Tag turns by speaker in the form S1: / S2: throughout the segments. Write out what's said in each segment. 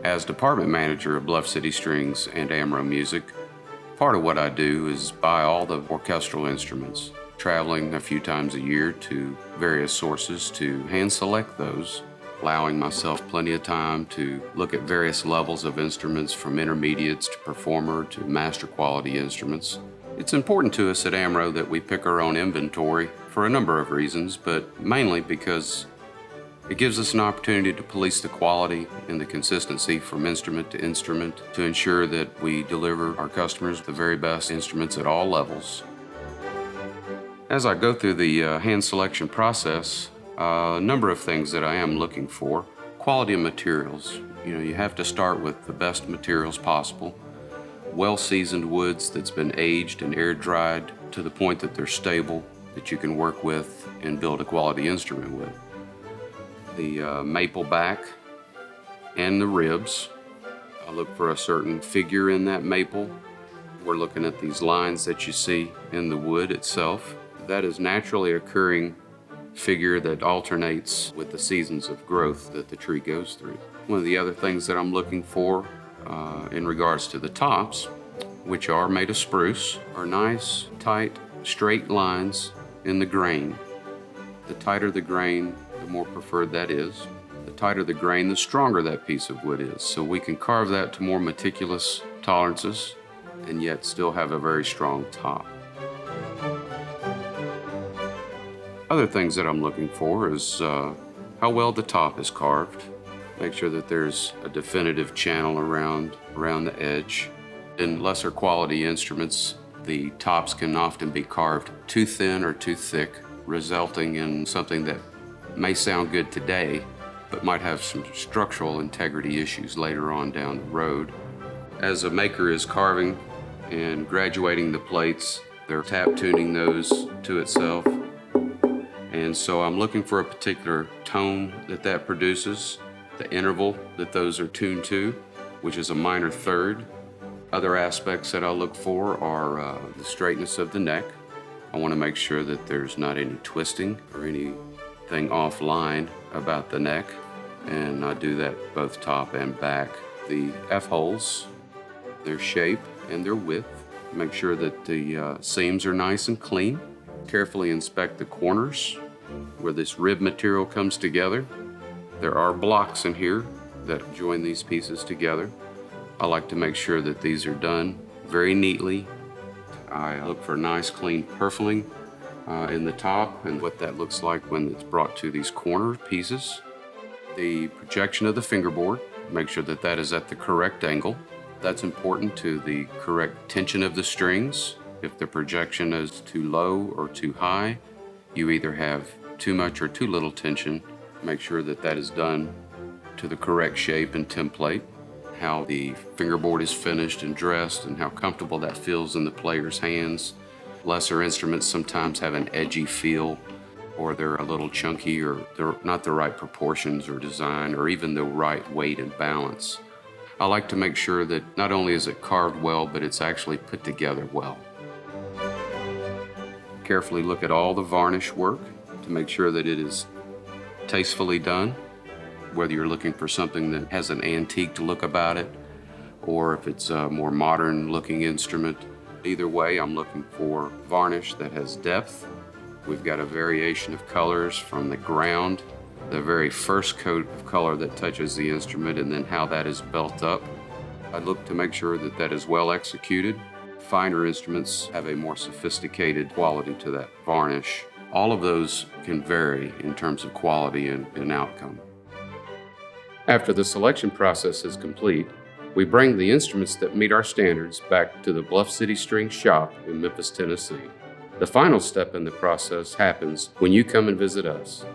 S1: As department manager of Bluff City Strings and AMRO Music, part of what I do is buy all the orchestral instruments, traveling a few times a year to various sources to hand select those, allowing myself plenty of time to look at various levels of instruments from intermediates to performer to master quality instruments. It's important to us at AMRO that we pick our own inventory for a number of reasons, but mainly because it gives us an opportunity to police the quality and the consistency from instrument to instrument to ensure that we deliver our customers the very best instruments at all levels. As I go through the hand selection process, a number of things that I am looking for. Quality of materials. You have to start with the best materials possible. Well-seasoned woods that's been aged and air dried to the point that they're stable, that you can work with and build a quality instrument with. The maple back and the ribs. I look for a certain figure in that maple. We're looking at these lines that you see in the wood itself. That is naturally occurring figure that alternates with the seasons of growth that the tree goes through. One of the other things that I'm looking for in regards to the tops, which are made of spruce, are nice, tight, straight lines in the grain. The tighter the grain, the more preferred that is. The tighter the grain, the stronger that piece of wood is. So we can carve that to more meticulous tolerances and yet still have a very strong top. Other things that I'm looking for is how well the top is carved. Make sure that there's a definitive channel around the edge. In lesser quality instruments, the tops can often be carved too thin or too thick, resulting in something that may sound good today, but might have some structural integrity issues later on down the road. As a maker is carving and graduating the plates, they're tap tuning those to itself. And so I'm looking for a particular tone that produces, the interval that those are tuned to, which is a minor third. Other aspects that I look for are the straightness of the neck. I want to make sure that there's not any twisting or anything offline about the neck, and I do that both top and back. The F-holes, their shape and their width. Make sure that the seams are nice and clean. Carefully inspect the corners where this rib material comes together. There are blocks in here that join these pieces together. I like to make sure that these are done very neatly. I look for nice clean purfling in the top and what that looks like when it's brought to these corner pieces. The projection of the fingerboard, make sure that that is at the correct angle. That's important to the correct tension of the strings. If the projection is too low or too high, you either have too much or too little tension. Make sure that that is done to the correct shape and template. How the fingerboard is finished and dressed and how comfortable that feels in the player's hands. Lesser instruments sometimes have an edgy feel, or they're a little chunky, or they're not the right proportions or design, or even the right weight and balance. I like to make sure that not only is it carved well, but it's actually put together well. Carefully look at all the varnish work to make sure that it is tastefully done, whether you're looking for something that has an antique look about it, or if it's a more modern looking instrument. Either way, I'm looking for varnish that has depth. We've got a variation of colors from the ground, the very first coat of color that touches the instrument, and then how that is built up. I look to make sure that that is well executed. Finer instruments have a more sophisticated quality to that varnish. All of those can vary in terms of quality and outcome. After the selection process is complete, we bring the instruments that meet our standards back to the Bluff City Strings shop in Memphis, Tennessee. The final step in the process happens when you come and visit us.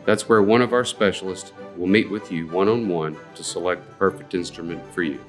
S1: That's where one of our specialists will meet with you one-on-one to select the perfect instrument for you.